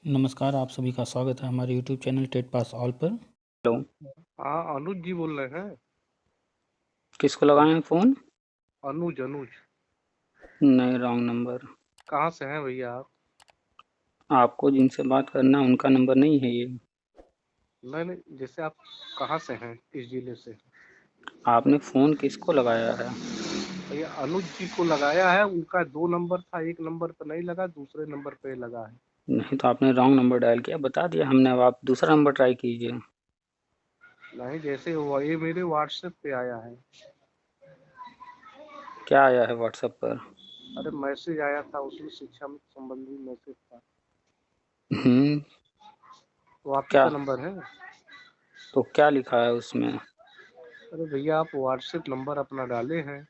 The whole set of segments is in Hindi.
नमस्कार, आप सभी का स्वागत है हमारे YouTube channel TET pass all पर। हेलो। हाँ, अनुज जी बोल रहे हैं। किसको लगाए हैं फ़ोन? अनुज अनुज नहीं, रॉन्ग नंबर। कहाँ से हैं भैया आप? आपको जिनसे बात करना है उनका नंबर नहीं है ये। नहीं नहीं, जैसे आप कहाँ से हैं, किस जिले से? आपने फ़ोन किसको लगाया है? भैया अनुज जी को लगाया है, उनका 2 नंबर था, एक नंबर पर नहीं लगा, दूसरे नंबर पे लगा है। नहीं तो आपने रॉन्ग नंबर डायल किया, बता दिया हमने। अब आप दूसरा नंबर ट्राई कीजिए। नहीं, जैसे ये मेरे व्हाट्सएप पे आया है। क्या आया है व्हाट्सएप पर? अरे मैसेज आया था, उसमें शिक्षा में संबंधी मैसेज था। हम्म। तो आप ही क्या? का नंबर है? तो क्या लिखा है उसमें? अरे भैया, आप व्हाट्सएप नंबर अपना डाले हैं।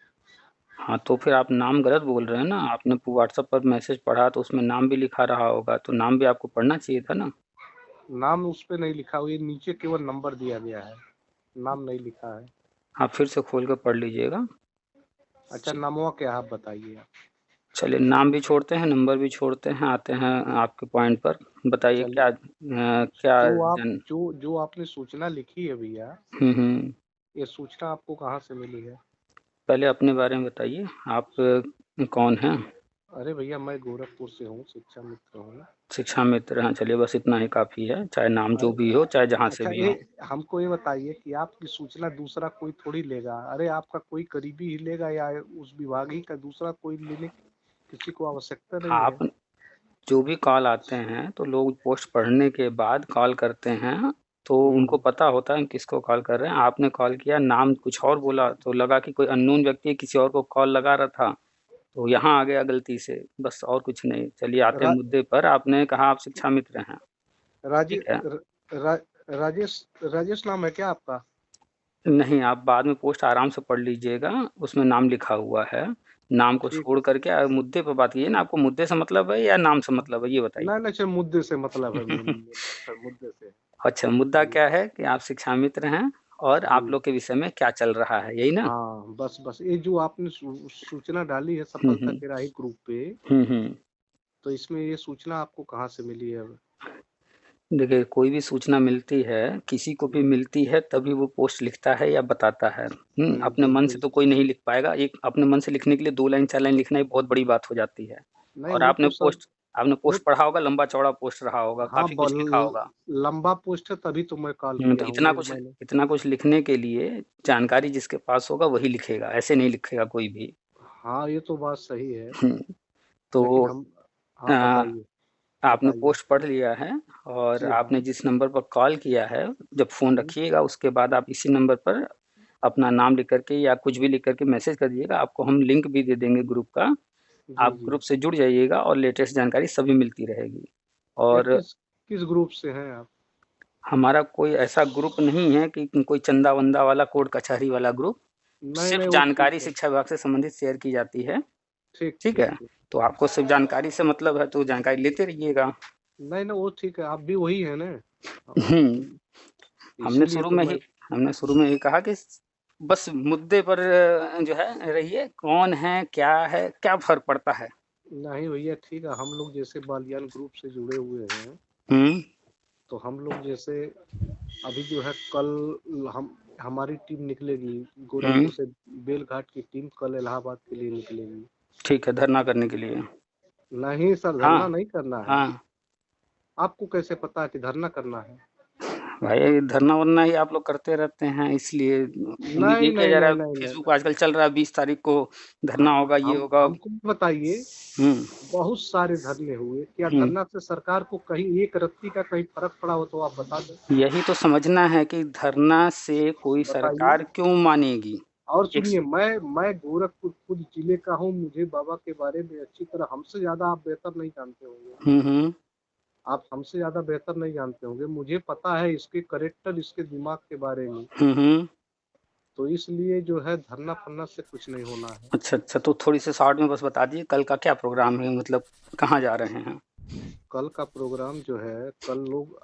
हाँ, तो फिर आप नाम गलत बोल रहे हैं ना। आपने व्हाट्सएप पर मैसेज पढ़ा तो उसमें नाम भी लिखा रहा होगा, तो नाम भी आपको पढ़ना चाहिए था ना। नाम उस पे नहीं लिखा हुआ, ये नीचे केवल नंबर दिया गया है, नाम नहीं लिखा है। आप फिर से खोल कर पढ़ लीजिएगा। अच्छा, नामवा क्या है, आप बताइए आप। चलिए, नाम भी छोड़ते हैं, नंबर भी छोड़ते हैं, आते हैं आपके पॉइंट पर। बताइए चलिए, क्या क्या जो आप जन। जो जो आपने सूचना लिखी है भैया, हम्म। ये सूचना आपको कहाँ से मिली है? पहले अपने बारे में बताइए, आप कौन हैं? अरे भैया, मैं गोरखपुर से हूँ, शिक्षा मित्र हूँ। शिक्षा मित्र हैं? चलिए, बस इतना ही काफ़ी है, चाहे नाम जो अरे भी हो, चाहे जहाँ से अच्छा, भी ये हो। हमको ये बताइए कि आपकी सूचना दूसरा कोई थोड़ी लेगा। अरे आपका कोई करीबी ही लेगा, या उस विभाग ही का दूसरा कोई लेने की किसी को आवश्यकता नहीं है। आप जो भी कॉल आते हैं तो लोग पोस्ट पढ़ने के बाद कॉल करते हैं, तो उनको हम्म। पता होता है हम किसको कॉल कर रहे हैं। आपने कॉल किया, नाम कुछ और बोला, तो लगा कि कोई अननोन व्यक्ति किसी और को कॉल लगा रहा था, तो यहाँ आ गया गलती से, बस और कुछ नहीं। चलिए, आते हैं रा, मुद्दे पर। आपने कहा आप शिक्षा मित्र हैं। राजे, ठीक है। र, रा, राजेश राजेश नाम है क्या आपका? नहीं, आप बाद में पोस्ट आराम से पढ़ लीजिएगा, उसमें नाम लिखा हुआ है। नाम को ठीक छोड़ है। करके मुद्दे पर बात कीजिए ना। आपको मुद्दे से मतलब है या नाम से मतलब है, ये बताइए। नहीं नहीं, अच्छा, मुद्दे से मतलब है, अच्छा, मुद्दे से। अच्छा, मुद्दा जी क्या है कि आप शिक्षा मित्र हैं और जी। आप लोग के विषय में क्या चल रहा है, यही ना? हाँ, बस बस ये जो आपने सूचना डाली है सफलता हुँ। के राही ग्रुप पे, हुँ। तो इसमें ये सूचना आपको कहाँ से मिली है अब? देखिए, कोई भी सूचना मिलती है, किसी को भी मिलती है, तभी वो पोस्ट लिखता है या बताता है। अपने मन से बिल्कुल। तो कोई नहीं लिख पाएगा। एक अपने मन से लिखने के लिए 2 लाइन 4 लाइन लिखना ही बहुत बड़ी बात हो जाती है। नहीं, और वो तो सब आपने वो पोस्ट पढ़ा होगा, लंबा-चौड़ा पोस्ट रहा होगा, हाँ, काफ़ी कुछ लिखा होगा। लंबा पोस्ट है, तभी तो मैं कॉल तो किया हूँ, नहीं मैंने। इतना कुछ लिखने के लिए जानकारी जिसके पास होगा वही लिखेगा, ऐसे नहीं लिखेगा कोई भी। हाँ, ये तो बात सही है। हुँ, लेकिन तो हम अ, हाँ, बताइए आपने बताइए। पोस्ट पढ़ लिया है और जी आपने हाँ। जिस नंबर पर कॉल किया है, जब फ़ोन हम्म, रखिएगा उसके बाद आप इसी नंबर पर अपना नाम लिख कर के या कुछ भी लिख कर के मैसेज कर दीजिएगा। आपको हम लिंक भी दे देंगे ग्रुप का। जी आप जी। ग्रुप से जुड़ जाइएगा और लेटेस्ट जानकारी सभी मिलती रहेगी। ये और किस किस ग्रुप से हैं आप? हमारा कोई ऐसा ग्रुप नहीं है कि कोई चंदा-वंदा वाला, कोर्ट कचहरी वाला ग्रुप। नहीं नहीं, सिर्फ़ वो ठीक जानकारी है। शिक्षा विभाग से संबंधित शेयर की जाती है। ठीक ठीक ठीक है? ठीक। तो आपको सिर्फ़ जानकारी से मतलब है तो जानकारी लेते रहिएगा। नहीं नहीं, वो ठीक है, आप भी वही है ना। हुँ। हमने इसीलिए शुरू तो में मैं। ही हमने शुरू में ही कहा कि बस मुद्दे पर जो है रहिए। कौन है, क्या फ़र्क पड़ता है? नहीं भैया, ठीक है, हम लोग जैसे बालियान ग्रुप से जुड़े हुए हैं, हुँ। तो हम लोग जैसे अभी जो है कल हम हमारी टीम निकलेगी हुँ। गोरखपुर से। बेलघाट की टीम कल इलाहाबाद के लिए निकलेगी। ठीक है, धरना करने के लिए। नहीं सर, धरना हाँ, नहीं करना है। हाँ। आपको कैसे पता है कि धरना करना है? भाई, धरना-वरना ही आप लोग करते रहते हैं, इसलिए नहीं ये किया नहीं जा रहा नहीं है। नहीं नहीं, फेसबुक आजकल चल रहा है, 20 तारीख को धरना हाँ, होगा, ये हम होगा। हमको बताइए। हुँ। बहुत सारे धरने हुए, क्या हुँ। धरना से सरकार को कहीं एक रत्ती का कहीं फर्क पड़ा हो तो आप बता दें। यही तो समझना है कि धरना से कोई बताइए। सरकार क्यों मानेगी? और एक सुनिए, मैं गोरखपुर खुद जिले का हूँ, मुझे बाबा के बारे में अच्छी तरह, हमसे ज्यादा आप बेहतर नहीं जानते होंगे। हुँ। हुँ। आप हमसे ज्यादा बेहतर नहीं जानते होंगे, मुझे पता है इसके करेक्टर, इसके दिमाग के बारे में। हुँ। हुँ। तो इसलिए जो है धरना फरना से कुछ नहीं होना है। अच्छा, अच्छा, तो थोड़ी-सी शॉर्ट में बस बता दीजिए कल का क्या प्रोग्राम है, मतलब कहाँ जा रहे हैं? कल का प्रोग्राम जो है, कल लोग,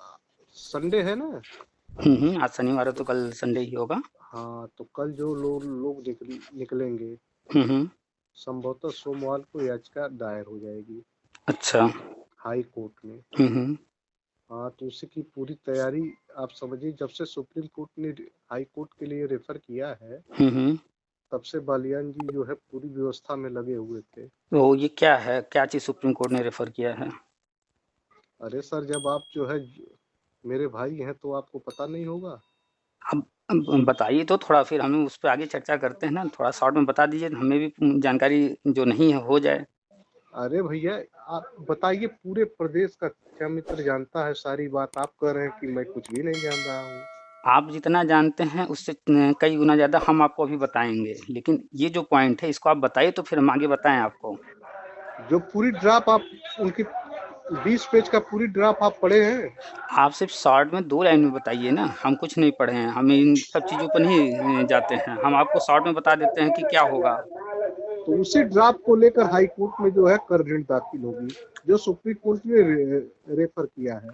संडे है ना, हुँ। हुँ। आज शनिवार है तो तो कल संडे ही होगा। हाँ, तो कल जो लोग निकलेंगे, हुँ। हुँ। संभवतः सोमवार को याचिका दायर हो जाएगी अच्छा। हाई कोर्ट में। हुँ। हुँ। तो उसी की पूरी तैयारी आप समझिए, जब से सुप्रीम कोर्ट ने हाई कोर्ट के लिए रेफर किया है, तब से बालियान जी जो है पूरी व्यवस्था में लगे हुए थे। तो ये क्या है, क्या चीज़ सुप्रीम कोर्ट ने रेफर किया है? अरे सर, जब आप जो है मेरे भाई हैं तो आपको पता नहीं होगा? अब बताइए तो थोड़ा, फिर हम उस पे आगे चर्चा करते हैं ना, थोड़ा शॉर्ट में बता दीजिए, हमें भी जानकारी जो नहीं है हो जाए। अरे भैया, आप बताइए, पूरे प्रदेश का क्या मित्र जानता है सारी बात? आप कह रहे हैं कि मैं कुछ भी नहीं जान रहा हूँ। आप जितना जानते हैं उससे कई गुना ज़्यादा हम आपको अभी बताएंगे, लेकिन ये जो पॉइंट है इसको आप बताइए तो फिर हम आगे बताएं आपको। जो पूरी ड्राफ्ट आप उनकी 20 पेज का पूरी ड्राफ्ट आप पढ़े हैं? आप सिर्फ शॉर्ट में 2 लाइन में बताइए ना, हम कुछ नहीं पढ़े हैं, हम इन सब चीज़ों पर नहीं जाते हैं, हम आपको शॉर्ट में बता देते हैं कि क्या होगा। तो उसी ड्राफ्ट को लेकर हाई कोर्ट में जो है कर ऋण दाखिल होगी, जो सुप्रीम कोर्ट ने रेफर किया है।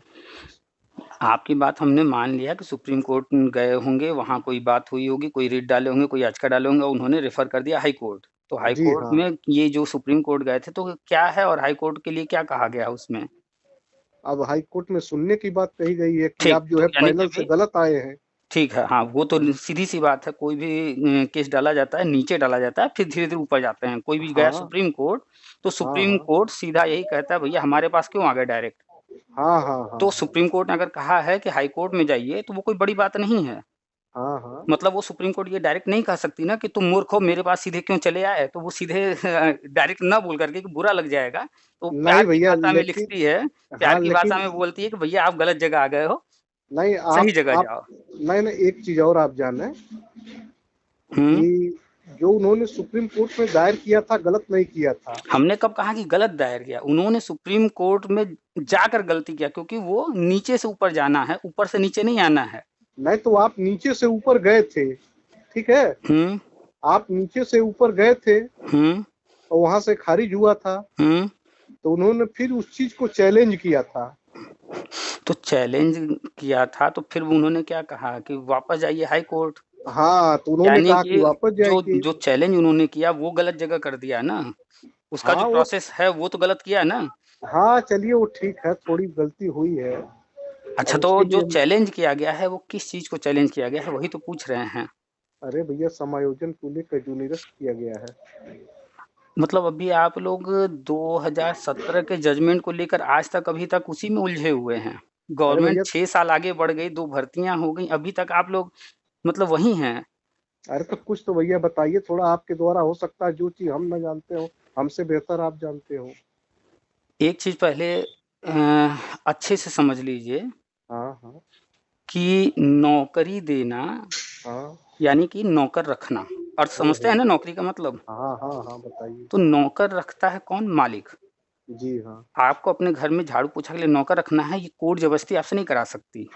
आपकी बात हमने मान लिया कि सुप्रीम कोर्ट गए होंगे, वहाँ कोई बात हुई होगी, कोई रिट डाले होंगे, कोई याचिका डाले होंगे, उन्होंने रेफर कर दिया हाई कोर्ट। तो हाई जी कोर्ट हाँ। में ये जो सुप्रीम कोर्ट गए थे तो क्या है और हाई कोर्ट के लिए क्या कहा गया उसमें? अब हाई कोर्ट में सुनने की बात कही गई है कि ठीक, आप जो तो है यानी कि पैनल से अभी गलत आए हैं। ठीक है, हाँ, वो तो सीधी सी बात है, कोई भी केस डाला जाता है, नीचे डाला जाता है, फिर धीरे-धीरे ऊपर जाते हैं। कोई भी गया हाँ सुप्रीम कोर्ट, तो हाँ सुप्रीम हाँ कोर्ट सीधा यही कहता है, भैया हमारे पास क्यों आ गए डायरेक्ट? हाँ हाँ हाँ तो हाँ सुप्रीम कोर्ट ने अगर कहा है कि हाई कोर्ट में जाइए, तो वो कोई बड़ी बात नहीं है। हाँ हाँ। मतलब वो सुप्रीम कोर्ट ये डायरेक्ट नहीं कह सकती ना कि तुम मूर्ख हो, मेरे पास सीधे क्यों चले आए? तो वो सीधे डायरेक्ट ना बोल करके कि बुरा लग जाएगा, तो नहीं प्यार की भैया, भाषा में लेकिन लिखती है, प्यार हाँ की भाषा लेकिन में बोलती है कि भैया आप गलत जगह आ गए हो, नहीं, सही जगह आप जाओ। नहीं नहीं, एक चीज और आप जाने हुँ, कि जो उन्होंने सुप्रीम कोर्ट में दायर किया था, गलत नहीं किया था। हमने कब कहा कि गलत दायर किया? उन्होंने सुप्रीम कोर्ट में जाकर गलती किया, क्योंकि वो नीचे से ऊपर जाना है, ऊपर से नीचे नहीं आना है। नहीं तो आप नीचे से ऊपर गए थे, ठीक है? हुँ, आप नीचे से ऊपर गए थे हुँ, और वहां से खारिज हुआ था, हुँ। तो उन्होंने फिर उस चीज को चैलेंज किया था। तो चैलेंज किया था, तो फिर उन्होंने क्या कहा कि वापस जाइए हाई कोर्ट। हाँ, तो उन्होंने यानी कहा कि कि वापस जो जाएंगे। जो चैलेंज उन्होंने किया वो गलत जगह कर दिया ना, उसका जो हाँ वो, प्रोसेस है वो तो गलत किया ना। हाँ चलिए, वो ठीक है, थोड़ी गलती हुई है। अच्छा, अब तो उसके जो लिए चैलेंज किया गया है वो किस चीज़ को चैलेंज किया गया है वही तो पूछ रहे हैं। अरे भैया, समायोजन को लेकर जो निरस्त किया गया है। मतलब अभी आप लोग 2017 के जजमेंट को लेकर आज तक अभी तक उसी में उलझे हुए हैं। अरे गवर्नमेंट भैया, 6 साल आगे बढ़ गई, 2 भर्तियाँ हो गई, अभी तक आप लोग मतलब वही हैं। अरे तो कुछ तो भैया बताइए, थोड़ा आपके द्वारा हो सकता है जो चीज हम न जानते हो, हमसे बेहतर आप जानते हो। एक चीज़ पहले अच्छे से समझ लीजिए हाँ हाँ कि नौकरी देना हाँ। यानी कि नौकर रखना, और समझते ओहो। हैं ना नौकरी का मतलब? हाँ हाँ हाँ, बताइए। तो नौकर रखता है कौन? मालिक। जी हाँ। आपको अपने घर में झाड़ू पोछा के लिए नौकर रखना है, ये कोर्ट ज़बरदस्ती आपसे नहीं करा सकती।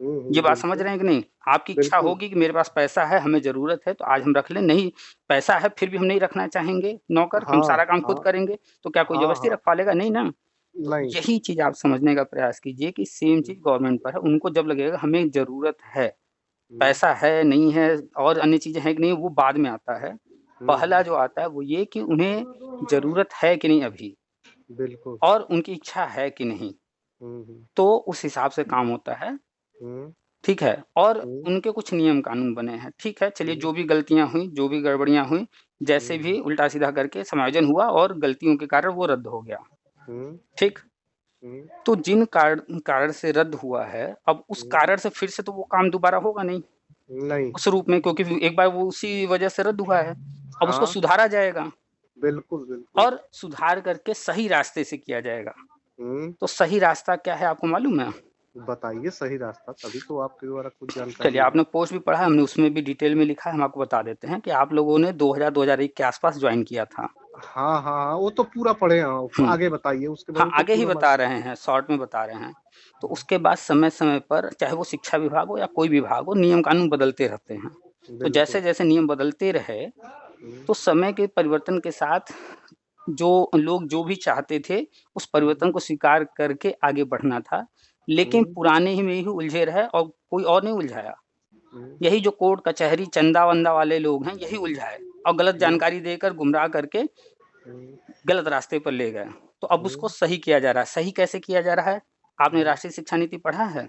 ये बात समझ बिल्कुल। रहे हैं कि नहीं? आपकी इच्छा बिल्कुल। होगी कि मेरे पास पैसा है, हमें ज़रूरत है, तो आज हम रख लें, नहीं पैसा है फिर भी हम नहीं रखना चाहेंगे नौकर, हम हाँ सारा काम खुद हाँ करेंगे, तो क्या कोई हाँ ज़बरदस्ती हाँ। रखवा लेगा? नहीं ना। तो नहीं। यही चीज़ आप समझने का प्रयास कीजिए कि सेम चीज़ गवर्नमेंट पर है, उनको जब लगेगा हमें ज़रूरत है, हम्म, पैसा है, नहीं है और अन्य चीज़ें हैं कि नहीं, वो बाद में आता है। पहला हम्म, जो आता है वो ये कि उन्हें ज़रूरत है कि नहीं अभी, बिल्कुल। और उनकी इच्छा है कि नहीं, हम्म। तो उस हिसाब से काम होता है, हम्म। ठीक है? और हम्म। उनके कुछ नियम कानून बने हैं, ठीक है? चलिए, हम्म। जो भी गलतियाँ हुई, जो भी गड़बड़ियाँ हुई, जैसे हम्म। भी उल्टा-सीधा करके समायोजन हुआ और गलतियों के कारण वो रद्द हो गया, हम्म। ठीक? हम्म। तो जिन कारण से रद्द हुआ है, अब उस हम्म। कारण से फिर से तो वो काम दोबारा होगा नहीं, नहीं। उस रूप में, क्योंकि एक बार वो उसी वजह से रद्द हुआ है, अब उसको हाँ, सुधारा जाएगा बिल्कुल बिल्कुल। और सुधार करके सही रास्ते से किया जाएगा। हम्म। तो सही रास्ता क्या है आपको मालूम है? बताइए सही रास्ता, तभी तो आपके द्वारा कुछ चलिए, जानकारी है। आपने पोस्ट भी पढ़ा है, हमने उसमें भी डिटेल में लिखा है, हम आपको बता देते हैं कि आप लोगों ने 2000-2001 के आस-पास जॉइन किया था। हाँ हाँ हाँ, वो तो पूरा पढ़े हैं, हुँ, आगे बताइए, उसके बाद हाँ, वो तो आगे ही पूरा बता रहे हैं, शॉर्ट में बता रहे हैं। तो उसके बाद समय-समय पर चाहे वो शिक्षा विभाग हो या कोई विभाग हो, नियम कानून बदलते रहते हैं। तो बिल्कुल। जैसे-जैसे नियम बदलते रहे, हम्म। तो समय के परिवर्तन के साथ जो लोग जो भी चाहते थे, उस परिवर्तन को स्वीकार करके आगे बढ़ना था। लेकिन हम्म। पुराने ही में ही उलझे रहे और कोई और नहीं उलझाया। हम्म। यही जो कोर्ट कचहरी चंदा-वंदा वाले लोग हैं, यही उलझाए और गलत हम्म। जानकारी देकर गुमराह करके हम्म। गलत रास्ते पर ले गए। तो अब उसको हम्म। सही किया जा रहा है। सही कैसे किया जा रहा है? आपने राष्ट्रीय शिक्षा नीति पढ़ा है?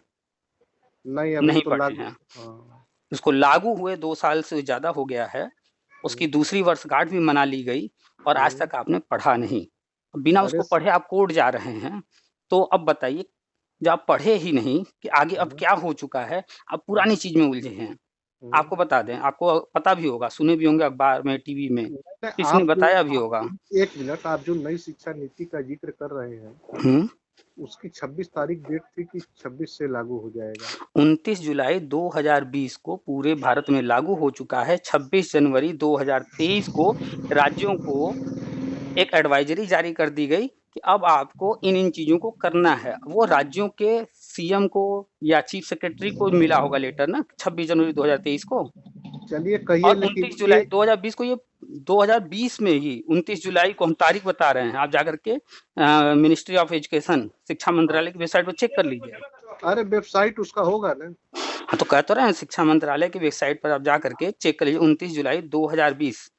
नहीं अभी नहीं तो पढ़े लागू। हैं। हाँ। उसको लागू हुए 2 साल से ज़्यादा हो गया है। उसकी हम्म, दूसरी वर्षगांठ भी मना ली गई और आज हम्म। तक आपने पढ़ा नहीं। बिना अरे उसको पढ़े आप कोर्ट जा रहे हैं। तो अब बताइए, जब आप पढ़े ही नहीं कि आगे अब हम्म, क्या हो चुका है, आप पुरानी हम्म, चीज़ में उलझे हैं। हम्म। आपको बता दें, आपको पता भी होगा, सुने भी होंगे अखबार में, टीवी में, नहीं, किसी ने आप जो बताया भी होगा। एक मिनट, आप जो नई शिक्षा नीति का जिक्र कर रहे हैं हुँ। उसकी 26 तारीख डेट थी कि 26 से लागू हो जाएगा? 29 जुलाई 2020 को पूरे भारत में लागू हो चुका है। 26 जनवरी 2023 को राज्यों को एक एडवाइजरी जारी कर दी गई कि अब आपको इन चीज़ों को करना है। वो राज्यों के सीएम को या चीफ सेक्रेटरी को मिला होगा लेटर ना 26 जनवरी 2023 को। चलिए कहिए, और लेकिन 29 जुलाई ये 2020 को, ये 2020 में ही 29 जुलाई को हम तारीख बता रहे हैं। आप जाकर के मिनिस्ट्री ऑफ एजुकेशन, शिक्षा मंत्रालय की वेबसाइट पर चेक कर लीजिए। अरे वेबसाइट उसका होगा ना? हाँ, तो कह तो रहे हैं, शिक्षा मंत्रालय की वेबसाइट पर आप जा करके चेक कर लीजिए। 29 जुलाई 2020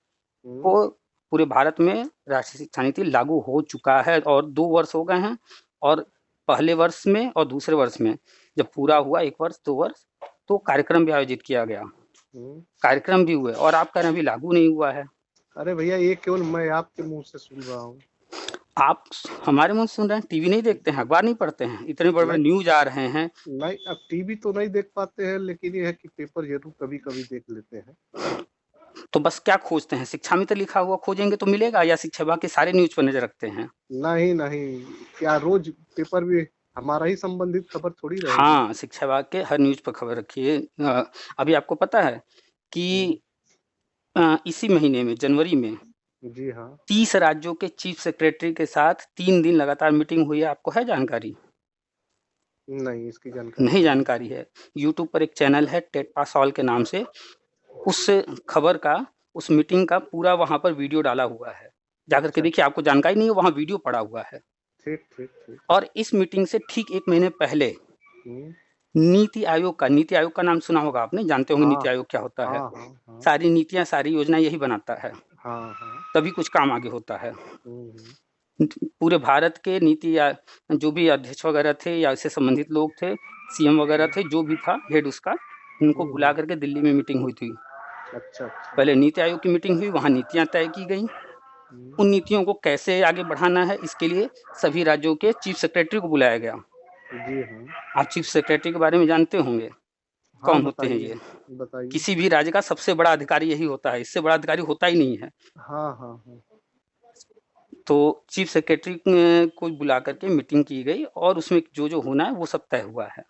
हम्म, को पूरे भारत में राष्ट्रीय शिक्षा नीति लागू हो चुका है और 2 वर्ष हो गए हैं। और पहले वर्ष में और दूसरे वर्ष में जब पूरा हुआ 1 वर्ष, 2 वर्ष, तो कार्यक्रम भी आयोजित किया गया। हम्म। कार्यक्रम भी हुए और आप कह रहे हैं अभी लागू नहीं हुआ है। अरे भैया ये केवल मैं आपके मुंह से सुन रहा हूँ। आप हमारे मुँह से सुन रहे हैं, टीवी नहीं देखते हैं, अखबार नहीं पढ़ते हैं, इतने बड़े-बड़े नहीं, न्यूज़ आ रहे हैं। नहीं, अब टीवी तो नहीं देख पाते हैं, लेकिन ये है कि पेपर जरूर कभी कभी देख लेते हैं। तो बस क्या खोजते हैं? शिक्षा में तो लिखा हुआ खोजेंगे तो मिलेगा, या शिक्षा विभाग के सारे न्यूज़ पर नज़र रखते हैं? नहीं नहीं, क्या रोज पेपर भी हमारा ही संबंधित खबर थोड़ी रहेगी? हाँ, शिक्षा विभाग के हर न्यूज़ पर खबर रखिए। अभी आपको पता है हम्म, कि इसी महीने में, जनवरी में, जी हाँ। 30 राज्यों के चीफ सेक्रेटरी के साथ 3 दिन लगातार मीटिंग हुई है। आपको है जानकारी? नहीं, इसकी जानकारी नहीं नहीं। जानकारी है। यूट्यूब पर एक चैनल है टेड पासवाल के नाम से, उस खबर का, उस मीटिंग का पूरा वहाँ पर वीडियो डाला हुआ है। जाकर के अच्छा। देखिए, आपको जानकारी नहीं है, वहाँ वीडियो पड़ा हुआ है। ठीक ठीक ठीक। और इस मीटिंग से ठीक 1 महीने पहले हम्म, नीति आयोग का नाम सुना होगा आपने, जानते होंगे हाँ नीति आयोग क्या होता है। हाँ हाँ हाँ सारी नीतियाँ, सारी योजनाएँ यही बनाता है, हाँ हाँ। तभी कुछ काम आगे होता है। हम्म, पूरे भारत के नीति या जो भी अध्यक्ष वगैरह थे या इससे संबंधित लोग थे, सीएम वगैरह थे, जो भी था हेड उसका, उनको बुला करके दिल्ली में मीटिंग हुई थी। अच्छा अच्छा। पहले नीति आयोग की मीटिंग हुई, वहाँ नीतियाँ तय की गईं। हम्म, उन नीतियों को कैसे आगे बढ़ाना है, इसके लिए सभी राज्यों के चीफ सेक्रेटरी को बुलाया गया। जी हाँ। आप चीफ सेक्रेटरी के बारे में जानते होंगे, हाँ कौन होते हैं बताइए, ये? बताइए। किसी भी राज्य का सबसे बड़ा अधिकारी यही होता है, इससे बड़ा अधिकारी होता ही नहीं है। हाँ हाँ हाँ। तो चीफ सेक्रेटरी को बुला करके मीटिंग की गई और उसमें जो होना है वो सब तय हुआ है।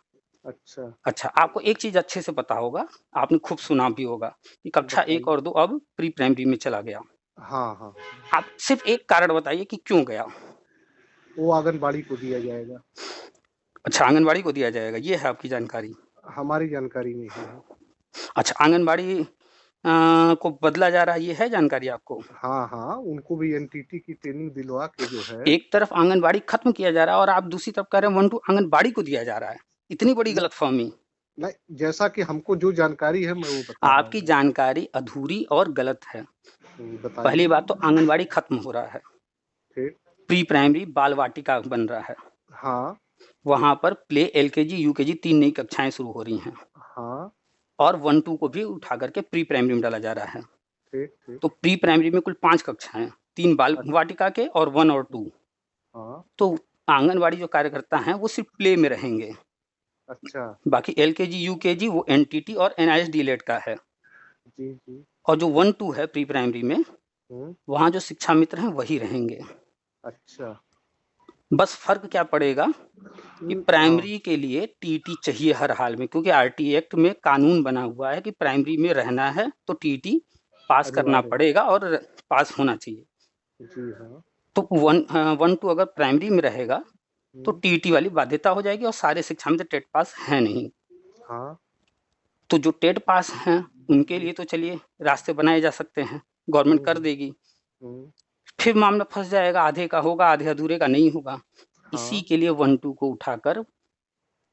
अच्छा। अच्छा, आपको एक चीज़ अच्छे से पता होगा, आपने खूब सुना भी होगा कि कक्षा 1 बताइए। और 2 अब प्री प्राइमरी में चला गया। हाँ हाँ। आप सिर्फ़ एक कारण बताइए कि क्यों गया? वो आंगनबाड़ी को दिया जाएगा। अच्छा, आंगनबाड़ी को दिया जाएगा, ये है आपकी जानकारी। हमारी जानकारी में ही है। अच्छा, आंगनबाड़ी को बदला जा रहा है, ये है जानकारी आपको? हाँ हाँ, उनको भी एनटीटी की ट्रेनिंग दिलवा के जो है। एक तरफ आंगनबाड़ी खत्म किया जा रहा है और आप दूसरी तरफ कह रहे हैं 1 टू आंगनबाड़ी को दिया जा रहा है। इतनी बड़ी नहीं, गलतफ़हमी। नहीं, जैसा कि हमको जो जानकारी है मैं वो बता रहा आपकी हूँ। जानकारी अधूरी और गलत है। पहली बताइए। बात तो आंगनबाड़ी खत्म हो रहा है, फिर। प्री प्राइमरी बाल वाटिका बन रहा है। हाँ वहाँ पर प्ले, एलकेजी, यूकेजी 3 नई कक्षाएँ शुरू हो रही हैं हाँ। और 1-2 को भी उठा करके प्री प्राइमरी में डाला जा रहा है। ठीक ठीक। तो प्री प्राइमरी में कुल 5 कक्षाएँ, 3 बाल वाटिका के और 1 और 2। हाँ। तो आंगनबाड़ी जो कार्यकर्ता हैं वो सिर्फ़ प्ले में रहेंगे। अच्छा। बाकी एलकेजी, यूकेजी वो एनटीटी और एनआईएस डीएलएड का है। जी जी। और जो 1-2 है प्री प्राइमरी में, हम्म। वहाँ जो शिक्षा मित्र हैं वही रहेंगे। अच्छा। बस फ़र्क क्या पड़ेगा कि हाँ। प्राइमरी के लिए टीटी चाहिए हर हाल में, क्योंकि आरटी एक्ट में कानून बना हुआ है कि प्राइमरी में रहना है तो टीटी पास करना अनिवार्य। पड़ेगा और पास होना चाहिए। जी हाँ। तो 1-2 अगर प्राइमरी में रहेगा तो हम्म, टीटी वाली बाध्यता हो जाएगी और सारे शिक्षा मित्र टेट पास हैं नहीं। हाँ। तो जो टेट पास हैं उनके लिए तो चलिए रास्ते बनाए जा सकते हैं, गवर्नमेंट कर हम्म, देगी। हम्म, फिर मामला फँस जाएगा, आधे का होगा, आधे अधूरे का नहीं होगा। इसी हाँ। के लिए 1-2 को उठाकर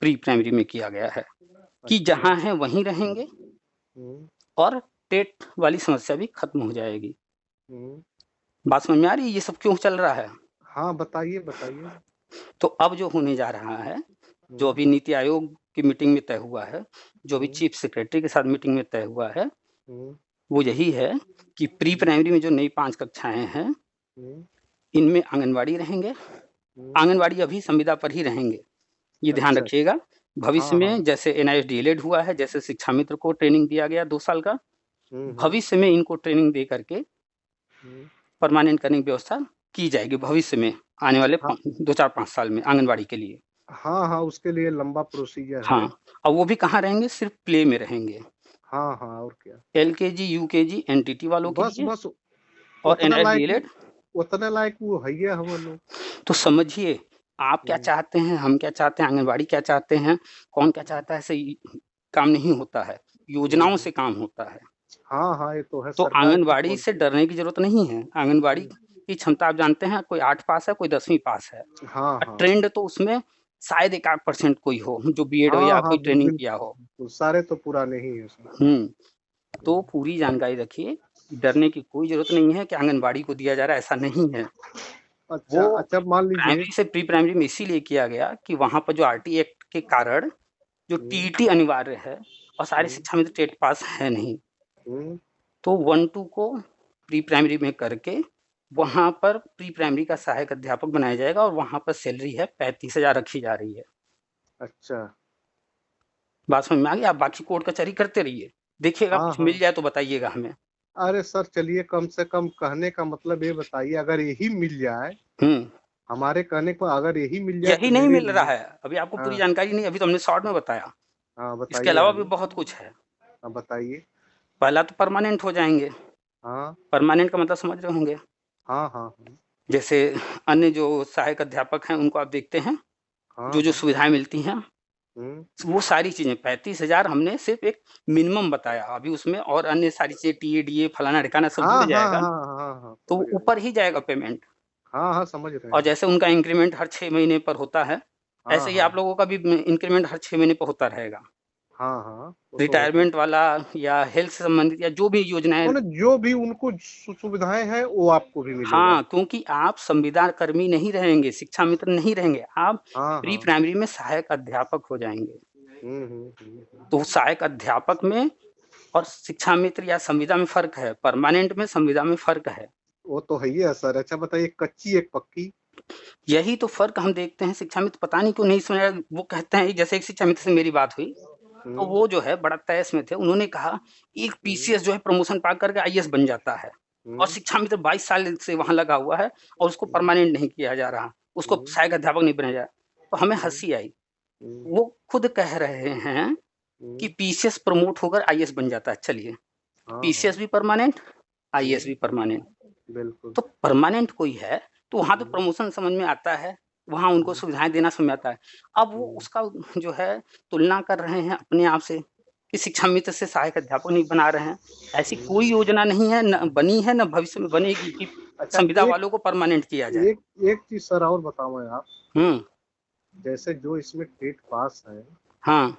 प्री प्राइमरी में किया गया है कि अच्छा। जहाँ हैं वहीं रहेंगे हम्म, और टेट वाली समस्या भी खत्म हो जाएगी। हम्म। बात समझ में आ रही है ये सब क्यों चल रहा है? हाँ बताइए बताइए। तो अब जो होने जा रहा है जो अभी नीति आयोग की मीटिंग में तय हुआ है, जो अभी हम्म, चीफ सेक्रेटरी के साथ मीटिंग में तय हुआ है, हम्म, वो यही है कि प्री प्राइमरी में जो नई 5 कक्षाएँ हैं, हम्म, इनमें आंगनवाड़ी रहेंगे। हम्म, आंगनवाड़ी अभी संविदा पर ही रहेंगे, ये ध्यान अच्छा अच्छा, रखिएगा। भविष्य हाँ हाँ, में जैसे एनआईएस डीएलएड हुआ है, जैसे शिक्षा मित्र को ट्रेनिंग दिया गया 2 साल का, हम्म, भविष्य में इनको ट्रेनिंग दे करके हम्म, परमानेंट करने की व्यवस्था की जाएगी भविष्य में, आने वाले हाँ 2, 4, 5 साल में आंगनवाड़ी के लिए। हाँ हाँ, उसके लिए लंबा प्रोसीजर है। हाँ, और वो भी कहाँ रहेंगे, सिर्फ़ प्ले में रहेंगे। हाँ हाँ, और क्या, एलकेजी, यूकेजी, एनटीटी वालों के बस लिए बस और उतना एनआईएस लायक, डीएलएड। उतना लायक वो है ही हम लोग। तो समझिए, आप क्या हम्म, चाहते हैं, हम क्या चाहते हैं, आंगनबाड़ी क्या चाहते हैं, कौन क्या चाहता है, ऐसे ही काम नहीं होता है, योजनाओं हम्म, से काम होता है। हाँ हाँ, ये तो है तो सरकार की आंगनबाड़ी से पॉलिसी। डरने की ज़रूरत नहीं है। आंगनबाड़ी की क्षमता आप जानते हैं, कोई 8 पास है, कोई 10वीं पास है। हाँ हाँ ट्रेंड तो उसमें शायद 1 आध % कोई हो, जो बीएड हो हाँ या हाँ, कोई ट्रेनिंग किया बिल्कुल हो। बिल्कुल, सारे तो पुराने ही है उसमें। हुँ, तो पूरी जानकारी रखिए, डरने की कोई ज़रूरत नहीं है कि आंगनबाड़ी को दिया जा रहा है, ऐसा नहीं है। अच्छा वो अच्छा, मान लीजिए। प्राइमरी से प्री प्राइमरी में इसीलिए किया गया कि वहाँ पर जो आरटी एक्ट के कारण जो हम्म, टीईटी अनिवार्य है और सारे हम्म, शिक्षा मित्र टेट पास है नहीं, हम्म, तो 1-2 को प्री प्राइमरी में करके वहाँ पर प्री प्राइमरी का सहायक अध्यापक बनाया जाएगा और वहाँ पर सैलरी है 35,000 रखी जा रही है। अच्छा, बात समझ में आ गई? आप बाकी कोर्ट कचहरी करते रहिए, देखिएगा हाँ कुछ मिल हाँ, जाए तो बताइएगा हमें। अरे सर चलिए, कम से कम कहने का मतलब ये बताइए, अगर यही मिल जाए, हुँ, हमारे कहने को अगर यही मिल जाए यही तो नहीं मेरे मिल रहा लिए। है, अभी आपको पूरी हाँ जानकारी नहीं, अभी तो हमने शॉर्ट में बताया। हाँ, इसके बताइए अलावा भी आगे। बहुत कुछ है। हाँ बताइए। पहला तो परमानेंट हो जाएँगे, हाँ परमानेंट का मतलब समझ रहे होंगे। हाँ हाँ जैसे अन्य जो सहायक अध्यापक हैं उनको आप देखते हैं, हाँ जो-जो हाँ, सुविधाएँ मिलती हैं, हम्म, वो सारी चीज़ें 35,000 हमने सिर्फ़ एक मिनिमम बताया, अभी उसमें और अन्य सारी चीज़ें टीए, डीए, फलाना-ढिकाना सब हाँ जुड़ हाँ जाएगा, हाँ हाँ हाँ, तो समझ वो रहे हैं। ऊपर ही जाएगा पेमेंट। हाँ हाँ, समझ रहे और हैं। जैसे उनका इंक्रीमेंट हर 6 महीने पर होता है, हाँ ऐसे ही हाँ आप लोगों का भी इंक्रीमेंट हर 6 महीने पे होता रहेगा। हाँ हाँ, वो तो होता है। रिटायरमेंट वाला या हेल्थ से संबंधित या जो भी योजनाएँ। मैंने जो भी उनको सुविधाएं हैं वो आपको भी मिलेगा। हाँ, क्योंकि आप संविदा कर्मी नहीं रहेंगे, शिक्षा मित्र नहीं रहेंगे, आप हाँ प्री हाँ, प्राइमरी में सहायक अध्यापक हो जाएँगे। हम्म। तो सहायक अध्यापक में और शिक्षा मित्र या संविदा में फ़र्क है, परमानेंट में संविदा में फ़र्क है। वो तो है ही है सर। अच्छा बताइए, एक कच्ची एक पक्की। यही तो फ़र्क हम देखते हैं, शिक्षा मित्र पता नहीं क्यों नहीं समझ रहे, वो कहते हैं, जैसे एक शिक्षा मित्र से मेरी बात हुई, तो हम्म, वो जो है बड़ा तैस में थे, उन्होंने कहा एक हम्म, पीसीएस जो है प्रमोशन पा करके आईएएस बन जाता है और हम्म, शिक्षा मित्र 22 साल से वहाँ लगा हुआ है और उसको हम्म, परमानेंट नहीं किया जा रहा, उसको हम्म, सहायक अध्यापक नहीं बनाया जा रहा। तो हमें हम्म, हँसी आई। हम्म, वो खुद कह रहे हैं कि हम्म, पीसीएस प्रमोट होकर आईएएस बन जाता है, चलिए, हाँ हाँ, पीसीएस भी परमानेंट, आईएएस हम्म, भी परमानेंट। बिल्कुल, तो परमानेंट कोई है, तो वहाँ तो हम्म, प्रमोशन समझ में आता है, वहाँ उनको हम्म, सुविधाएँ देना समझ में आता है। अब वो हम्म, उसका जो है तुलना कर रहे हैं अपने आप से, कि शिक्षा मित्र से सहायक अध्यापक नहीं बना रहे हैं। ऐसी कोई हम्म। योजना नहीं है, न बनी है, न भविष्य में बनेगी कि अच्छा, संविदा एक वालों को परमानेंट किया जाए। एक एक चीज सर और बताऊं आप। हुँ, जैसे जो इसमें टेट पास है, हाँ,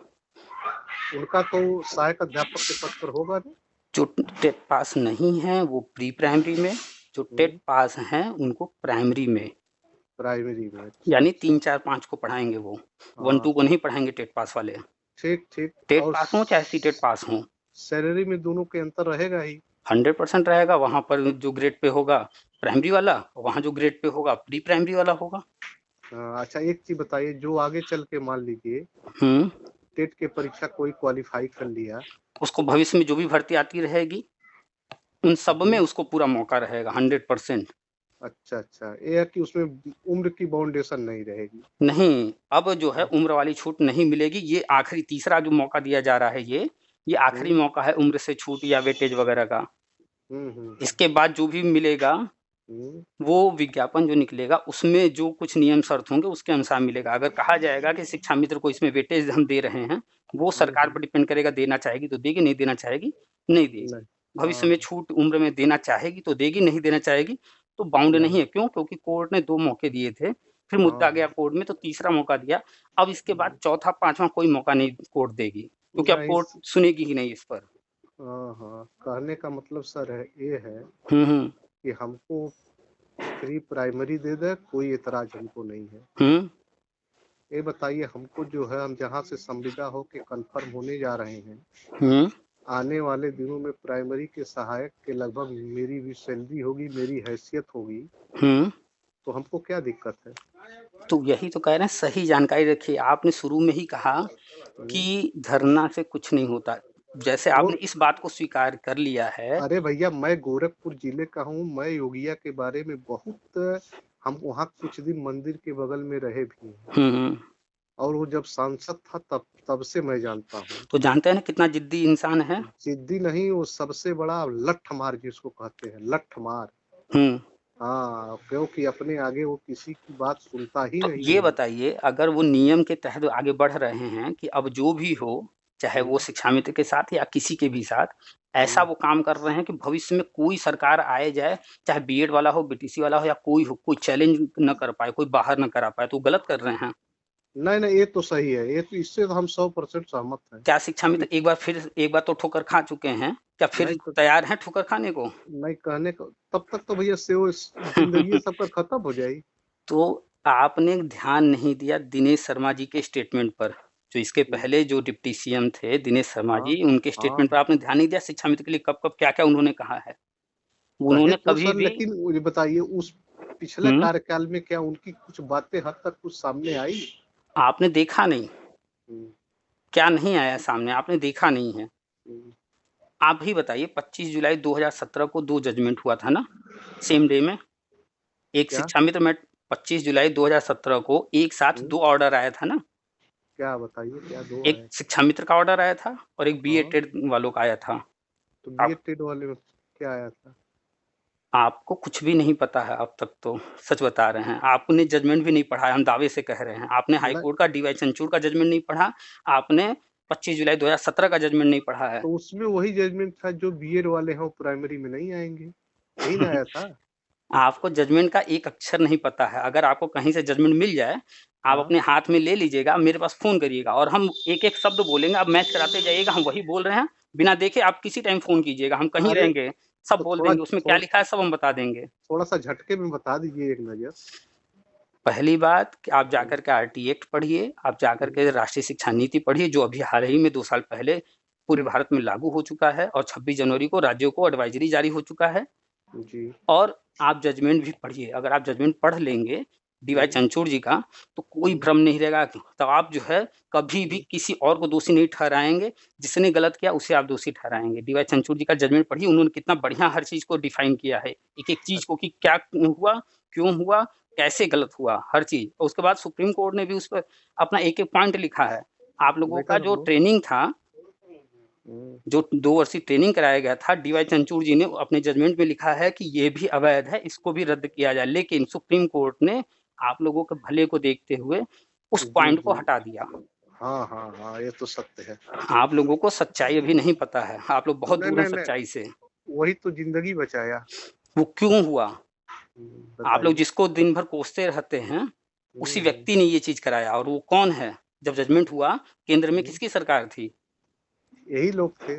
उनका तो सहायक अध्यापक के पद पर होगा नहीं। जो टेट पास नहीं हैं, वो प्री प्राइमरी में, जो टेट पास हैं, उनको प्राइमरी में, प्राइमरी में, अच्छा यानी अच्छा। 3, 4, 5 को पढ़ाएँगे वो, हाँ 1-2 को नहीं पढ़ाएँगे टेट पास वाले। ठीक ठीक। टेट और पास हों चाहे सीटेट पास हों। सैलरी में दोनों के अंतर रहेगा ही। 100% रहेगा, वहाँ पर जो ग्रेड पे होगा प्राइमरी वाला, वहाँ जो ग्रेड पे होगा प्री प्राइमरी वाला होगा। अच्छा, एक चीज बताइए, जो आगे चल के मान लीजिए हुँ, टेट के परीक्षा कोई क्वालिफाई कर लिया। उसको भविष्य में जो भी भर्ती आती रहेगी, उन सब में हम्म, उसको पूरा मौका रहेगा 100%। अच्छा अच्छा, ये है कि उसमें उम्र की बाउंडेशन नहीं रहेगी। नहीं, अब जो है उम्र वाली छूट नहीं मिलेगी, ये आखिरी तीसरा जो मौका दिया जा रहा है ये आखिरी हम्म, मौका है उम्र से छूट या वेटेज वगैरह का। हम्म, इसके बाद जो भी मिलेगा, हम्म, वो विज्ञापन जो निकलेगा उसमें जो कुछ नियम शर्त होंगे उसके अनुसार मिलेगा। अगर कहा जाएगा कि शिक्षा मित्र को इसमें वेटेज हम दे रहे हैं, वो सरकार पर डिपेंड करेगा, देना चाहेगी तो देगी, नहीं देना चाहेगी, नहीं देगी। नहीं, भविष्य हाँ में छूट उम्र में देना चाहेगी तो देगी, नहीं देना चाहेगी तो बाउंड नहीं नहीं, है। क्यों? क्योंकि कोर्ट ने 2 मौके दिए थे, फिर मुद्दा हाँ गया कोर्ट में तो तीसरा मौका दिया। अब इसके बाद चौथा, 5वां कोई मौका नहीं कोर्ट देगी, क्योंकि अब नहीं, कोर्ट सुनेगी ही नहीं इस पर। हाँ हाँ, कहने का मतलब सर है ये है हुँ, हुँ। कि हमको फ्री प्राइमरी दे दे, कोई एतराज हमको नहीं है। हुँ। ये बताइए हमको जो है, हम जहाँ से संविदा होके कन्फर्म होने जा रहे हैं, हम्म। आने वाले दिनों में प्राइमरी के सहायक के लगभग मेरी भी सैलरी होगी, मेरी हैसियत होगी, हम्म। तो हमको क्या दिक्कत है? तो यही तो कह रहे हैं, सही जानकारी रखिए। आपने शुरू में ही कहा हम्म, कि धरना से कुछ नहीं होता। जैसे वो आपने इस बात को स्वीकार कर लिया है। अरे भैया, मैं गोरखपुर जिले का हूँ, मैं योगिया के बारे में बहुत, हम वहाँ कुछ दिन मंदिर के बगल में रहे भी हैं, हम्म। और वो जब सांसद था तब तब से मैं जानता हूँ। तो जानते हैं ना कितना जिद्दी इंसान है। जिद्दी नहीं, वो सबसे बड़ा लठ मार जिसको कहते हैं, लठ मार। हम्म। हाँ, क्योंकि अपने आगे वो किसी की बात सुनता ही तो नहीं ये है। बताइए, अगर वो नियम के तहत आगे बढ़ रहे हैं कि अब जो भी हो, चाहे वो हम्म, शिक्षा मित्र के साथ या किसी के भी साथ, ऐसा हम्म। वो काम कर रहे हैं कि भविष्य में कोई सरकार आए जाए, चाहे बीएड वाला हो, बीटीसी वाला हो या कोई हो, कोई चैलेंज न कर पाए, कोई बाहर न करा पाए, तो वो गलत कर रहे हैं। नहीं नहीं, ये तो सही है, ये तो इससे तो हम 100% सहमत हैं। क्या शिक्षा मित्र इ- एक बार तो ठोकर खा चुके हैं, क्या फिर नहीं तो, तैयार हैं ठोकर खाने को? नहीं कहने को तब तक तो भैया से वो जिंदगी सबका खत्म हो जाएगी। तो आपने ध्यान नहीं दिया दिनेश शर्मा जी के स्टेटमेंट पर। जो इसके हम्म, पहले जो डिप्टी सीएम थे दिनेश शर्मा हाँ जी, उनके स्टेटमेंट हाँ। पर आपने ध्यान नहीं दिया शिक्षा मित्र के लिए कब कब क्या क्या उन्होंने कहा है? कहे उन्होंने तो कभी सर, भी। लेकिन मुझे बताइए, उस पिछले हम्म। कार्यकाल में क्या उनकी कुछ बातें हद तक कुछ सामने आई? आपने देखा नहीं? हम्म, क्या नहीं आया सामने? आपने देखा नहीं है? हम्म। आप ही बताइए, 25 जुलाई 2017 को 2 जजमेंट हुआ था ना, सेम डे में। एक क्या? शिक्षा मित्र में 25 जुलाई 2017 को एक साथ हम्म, 2 ऑर्डर आया था ना। क्या बताइए, क्या दो एक आए? शिक्षा मित्र का ऑर्डर आया था और एक बीए हाँ, टेड वालों का आया था। तो बी आप एड टेड वाले में क्या आया था? आपको कुछ भी नहीं पता है अब तक तो। सच बता रहे हैं, आपने जजमेंट भी नहीं पढ़ा है, हम दावे से कह रहे हैं। आपने हाई न, कोर्ट का डीवाई चंद्रचूड़ का जजमेंट नहीं पढ़ा। आपने 25 जुलाई 2017 का जजमेंट नहीं पढ़ा है। तो उसमें वही जजमेंट था, जो बीएड वाले हैं वो प्राइमरी में नहीं आएंगे, यही ना आया था? आपको जजमेंट का एक अक्षर नहीं पता है। अगर आपको कहीं से जजमेंट मिल जाए, आप हाँ, अपने हाथ में ले लीजिएगा, मेरे पास फोन करिएगा और हम एक एक शब्द बोलेंगे, आप मैच कराते जाइएगा, हम वही बोल रहे हैं। बिना देखे आप किसी टाइम फोन कीजिएगा, हम कहीं अरे रहेंगे, सब तो बोल थोड़ा देंगे, उसमें क्या थोड़ा लिखा है सब हम बता देंगे। थोड़ा सा झटके में बता दीजिए एक नजर। पहली बात कि आप हम्म, जाकर के आरटी एक्ट पढ़िए, आप जाकर हम्म, के राष्ट्रीय शिक्षा नीति पढ़िए, जो अभी हाल ही में 2 साल पहले पूरे भारत में लागू हो चुका है और 26 जनवरी को राज्यों को एडवाइजरी जारी हो चुका है। जी। और आप जजमेंट भी पढ़िए। अगर आप जजमेंट पढ़ लेंगे डीवाई हम्म, चंद्रचूड़ जी का, तो कोई हम्म, भ्रम नहीं रहेगा। तो आप जो है कभी भी हम्म, किसी और को दोषी नहीं ठहराएंगे। जिसने गलत किया उसे आप दोषी ठहराएंगे। डीवाई चंद्रचूड़ जी का जजमेंट पढ़िए, उन्होंने कितना बढ़िया हर चीज को डिफाइन किया है, एक एक चीज को कि क्या हुआ, क्यों हुआ, कैसे गलत हुआ, हर चीज। और उसके बाद सुप्रीम कोर्ट ने भी उस पर अपना एक एक पॉइंट लिखा है। आप लोगों देखा का ना जो वो। ट्रेनिंग था, हम्म, जो 2 वर्षीय ट्रेनिंग कराया गया था, डीवाई चंद्रचूड़ जी ने अपने जजमेंट में लिखा है कि ये भी अवैध है, इसको भी रद्द किया जाए। लेकिन सुप्रीम कोर्ट ने आप लोगों के भले को देखते हुए उस जी पॉइंट को जी। हटा दिया। हाँ हाँ हाँ, ये तो सत्य है। आप लोगों को सच्चाई अभी नहीं पता है, आप लोग बहुत नहीं दूर हैं नहीं नहीं, सच्चाई से। वही तो जिंदगी बचाया। वो क्यों हुआ? आप लोग बताइए। जिसको दिन भर कोसते रहते हैं, उसी हम्म, व्यक्ति ने ये चीज कराया। और वो कौन है? जब जजमेंट हुआ, केंद्र में हम्म, किसकी सरकार थी? यही लोग थे।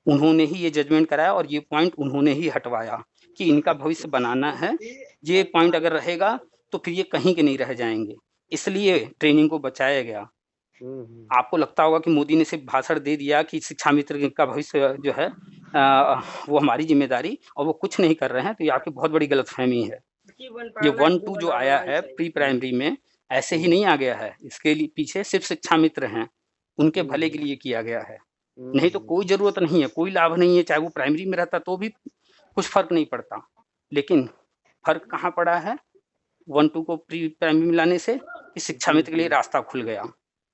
उन्होंने ही ये जजमेंट कराया और ये पॉइंट उन्होंने ही हटवाया कि इनका भविष्य बनाना है। ये पॉइंट अगर रहेगा तो फिर ये कहीं के नहीं रह जाएंगे। इसलिए ट्रेनिंग को बचाया गया। हम्म, आपको लगता होगा कि मोदी ने सिर्फ भाषण दे दिया कि शिक्षा मित्र का भविष्य जो है वो हमारी जिम्मेदारी, और वो कुछ नहीं कर रहे हैं, तो ये आपकी बहुत बड़ी गलतफहमी है। ये 1-2 जो आया है प्री हम्म, प्राइमरी में, ऐसे ही हम्म, नहीं आ गया है। इसके लिए पीछे सिर्फ शिक्षा मित्र हैं, उनके भले के हम्म, लिए किया गया है। नहीं तो हम्म, कोई जरूरत नहीं है, कोई लाभ नहीं है। चाहे वो प्राइमरी में रहता तो भी कुछ फर्क नहीं पड़ता। लेकिन फर्क कहाँ पड़ा है? 1-2 को प्री प्राइमरी में लाने से कि शिक्षा जी मित्र के लिए जी रास्ता खुल गया।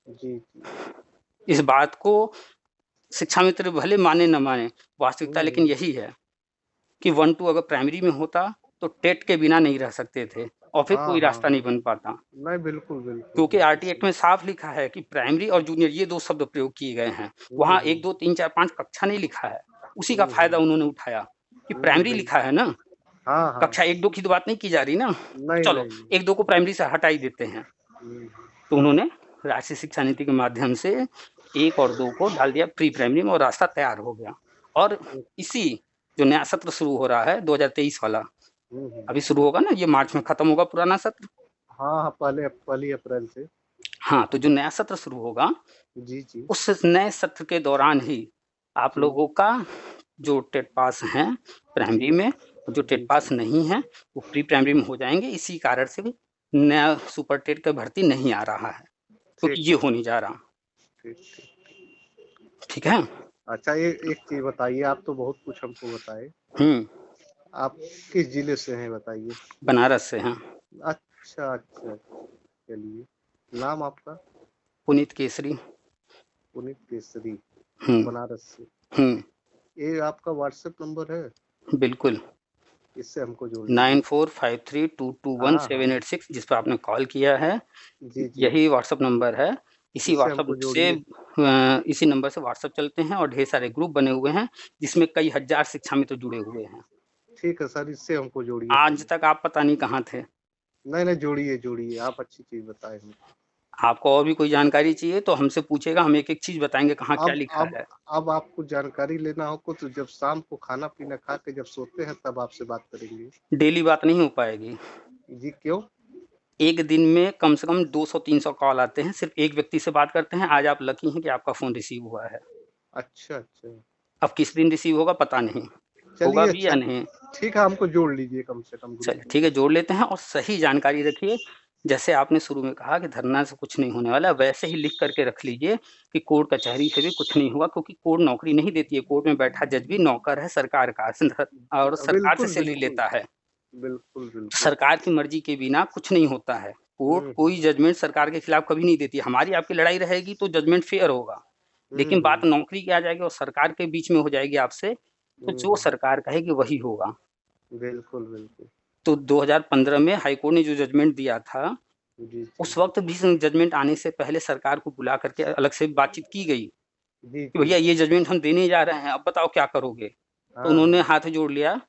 जी जी। इस बात को शिक्षा मित्र भले माने न माने, वास्तविकता लेकिन हम्म, यही है कि 1-2 अगर प्राइमरी में होता तो टेट के बिना नहीं रह सकते थे और फिर हाँ कोई हाँ रास्ता नहीं हाँ। बन पाता। नहीं, बिल्कुल बिल्कुल क्योंकि बिल्कुल आरटी एक्ट सही। में साफ लिखा है कि प्राइमरी और जूनियर ये 2 शब्द प्रयोग किए गए हैं। वहाँ 1, 2, 3, 4, 5 कक्षा नहीं लिखा है। उसी का फायदा हम्म, उन्होंने उठाया कि प्राइमरी लिखा बिल्कुल। है ना। हाँ हाँ कक्षा हाँ। 1-2 की तो बात नहीं की जा रही ना। तो नहीं चलो नहीं नहीं। 1-2 को प्राइमरी से हटा ही देते हैं। हम्म, तो उन्होंने राष्ट्रीय शिक्षा नीति के माध्यम से 1 और 2 को डाल दिया प्री प्राइमरी में और रास्ता तैयार हो गया। और इसी जो नया सत्र शुरू हो रहा है 2023 वाला, हम्म, अभी शुरू होगा ना, ये मार्च में खत्म होगा पुराना सत्र। हाँ हाँ, पहले 1 अप्रैल से। हाँ, तो जो नया सत्र शुरू होगा, जी, जी, उस नए सत्र के दौरान ही आप जी, लोगों का जो टेट पास हैं जी, प्राइमरी में, जो टेट जी, पास जी। नहीं हैं, वो प्री प्राइमरी में हो जाएँगे। इसी कारण से भी नया सुपर टेट का भर्ती नहीं आ रहा है, ठीक, क्योंकि ये ठीक, होने जा रहा। ठीक, ठीक। ठीक है? अच्छा, ये एक चीज़ बताइए, आप तो बहुत कुछ हमको बताए। हुँ, आप किस जिले से हैं बताइए? बनारस से हैं। अच्छा, अच्छा, चलिए। नाम आपका? पुनीत केसरी। पुनीत केसरी, हुँ, बनारस से। हुँ, ये आपका व्हाट्सएप नंबर है? बिल्कुल। इससे हमको जोड़ लीजिए। हाँ, हाँ। 9453221786 जिस पे आपने कॉल किया है, जी, जी। यही व्हाट्सएप नंबर है। इसी इससे व्हाट्सएप हमको से जोड़िए। इसी नंबर से व्हाट्सएप चलते हैं और ढेर सारे ग्रुप बने हुए हैं, जिसमें कई हज़ार शिक्षा मित्र जुड़े हुए हैं। ठीक है सर, इससे हमको जोड़िए आज पहले। तक आप पता नहीं कहाँ थे। नहीं, नहीं, जोड़िए, जोड़िए। आप अच्छी चीज़ बताए हमको। आपको और भी कोई जानकारी चाहिए तो हमसे पूछिएगा, हम एक-एक चीज़ बताएँगे कहाँ क्या अब लिखा अब है। अब आपको जानकारी लेना हो को तो जब शाम को खाना-पीना खा के जब सोते हैं तब आपसे बात करेंगे। डेली बात नहीं हो पाएगी। जी, क्यों? एक दिन में कम से कम 200-300 कॉल आते हैं, सिर्फ़ एक व्यक्ति से बात करते हैं। आज आप लकी हैं कि आपका फ़ोन रिसीव हुआ है। अच्छा, अच्छा। अब किस दिन रिसीव होगा पता नहीं, होगा चलिए भी या अच्छा, नहीं। ठीक है, हमको जोड़ लीजिए कम से कम ग्रुप चलिए में। ठीक है, जोड़ लेते हैं और सही जानकारी रखिए। जैसे आपने शुरू में कहा कि धरना से कुछ नहीं होने वाला, वैसे ही लिख कर के रख लीजिए कि कोर्ट कचहरी से भी कुछ नहीं हुआ, क्योंकि कोर्ट नौकरी नहीं देती है। कोर्ट में बैठा जज भी नौकर है सरकार का, और सरकार से बिल्कुल, सैलरी बिल्कुल। लेता है। बिल्कुल, बिल्कुल। सरकार की मर्ज़ी के बिना कुछ नहीं होता है। कोर्ट हुँ, कोई जजमेंट सरकार के खिलाफ कभी नहीं देती है। हमारी आपकी लड़ाई रहेगी तो जजमेंट फ़ेयर होगा। हुँ, लेकिन हुँ, बात नौकरी की आ जाएगी और सरकार के बीच में हो जाएगी आपसे, तो हुँ, जो हुँ। सरकार कहेगी वही होगा। बिल्कुल, बिल्कुल। तो 2015 में हाई कोर्ट ने जो जजमेंट दिया था, जी, जी। उस वक़्त भी जजमेंट आने से पहले सरकार को बुला करके अलग से बातचीत की गई जी, कि जी। भैया ये जजमेंट हम देने जा रहे हैं, अब बताओ क्या करोगे? तो हाँ, उन्होंने हाँ। हाथ जोड़ लिया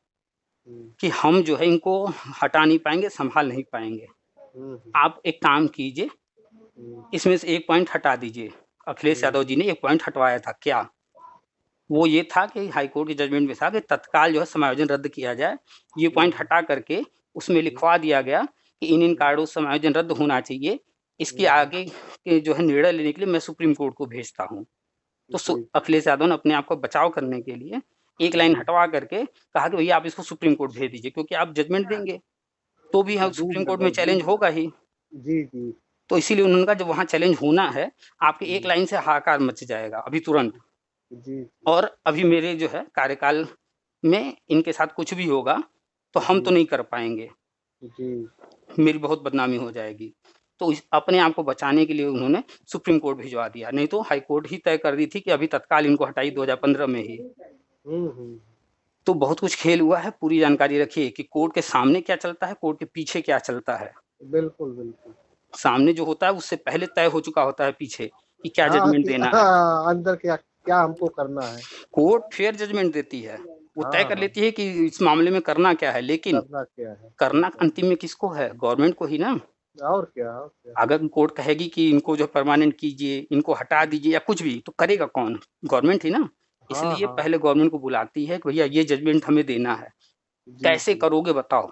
हुँ, कि हम जो है इनको हटा नहीं पाएँगे, सँभाल नहीं पाएँगे। हुँ, हुँ, आप एक काम कीजिए, हुँ, इसमें से 1 पॉइंट हटा दीजिए। अखिलेश हुँ, यादव जी ने 1 पॉइंट हटवाया था, क्या? वो ये था कि हाई कोर्ट के जजमेंट में था कि तत्काल जो है समायोजन रद्द किया जाए। ये हुँ, पॉइंट हटा करके उसमें हुँ, लिखवा दिया गया कि इन हुँ, कार्डों से समायोजन रद्द होना चाहिए। इसके हुँ, हुँ। आगे के जो है निर्णय लेने के लिए मैं सुप्रीम कोर्ट को भेजता हूँ। तो जी, अखिलेश यादव ने अपने आप को बचाव करने के लिए एक लाइन जी। हटवा करके कहा कि भैया आप इसको सुप्रीम कोर्ट भेज दीजिए, क्योंकि आप जजमेंट देंगे, तो भी हम डूब सुप्रीम कोर्ट में जाएगा, चैलेंज होगा ही। जी, जी। तो इसीलिए उन्होंने कहा जब वहाँ चैलेंज होना है, आपकी एक जी, लाइन से हाहाकार मच जाएगा अभी तुरंत। जी, और अभी मेरे जो है कार्यकाल में इनके साथ कुछ भी होगा, तो हम तो जी, नहीं कर पाएँगे, जी। मेरी बहुत बदनामी हो जाएगी। तो इस अपने आप को बचाने के लिए उन्होंने सुप्रीम कोर्ट भिजवा दिया, नहीं तो हाई कोर्ट ही तय कर दी थी कि अभी तत्काल इनको हटाइए 2015 में ही। हुँ, हुँ। तो बहुत कुछ खेल हुआ है, पूरी जानकारी रखिए कि कोर्ट के सामने क्या चलता है, कोर्ट के पीछे क्या चलता है। बिल्कुल, बिल्कुल। सामने जो होता है उससे पहले तय हो चुका होता है पीछे, कि क्या हाँ, जजमेंट कि देना है। हाँ, अंदर क्या क्या हमको करना है। कोर्ट फेयर जजमेंट देती है, वो तय हाँ, कर हाँ, लेती है कि इस मामले में करना क्या है, लेकिन करना क्या है। करना बिल्कुल। अंतिम में किसको है? गवर्नमेंट को ही ना। और क्या, और क्या। अगर कोर्ट कहेगी कि इनको जो परमानेंट कीजिए, इनको हटा दीजिए या कुछ भी, तो करेगा कौन? गवर्नमेंट ही ना। हाँ, इसलिए हाँ। पहले गवर्नमेंट को बुलाती है कि भैया ये जजमेंट हमें देना है, जी, कैसे जी, करोगे बताओ?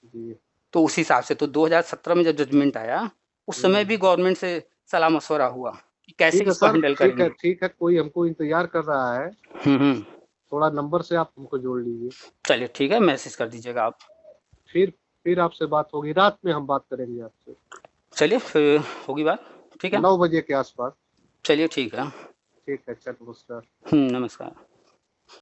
जी। तो उस हिसाब से तो 2017 में जब जजमेंट आया, उस समय हुँ। भी गवर्नमेंट से सलाह-मशवरा हुआ कि कैसे ठीक है इसको सर, हैंडल ठीक है, करेंगे। ठीक है, कोई हमको इंतज़ार कर रहा है। हुँ, हुँ। थोड़ा नंबर से आप हमको जोड़ लीजिए। चलिए ठीक है, मैसेज कर दीजिएगा आप। फिर फिर आपसे बात होगी, रात में हम बात करेंगे आपसे। चलिए फिर होगी बात, ठीक है? 9 बजे के आस-पास। चलिए ठीक है। ठीक है, अच्छा नमस्कार। हुँ, नमस्कार।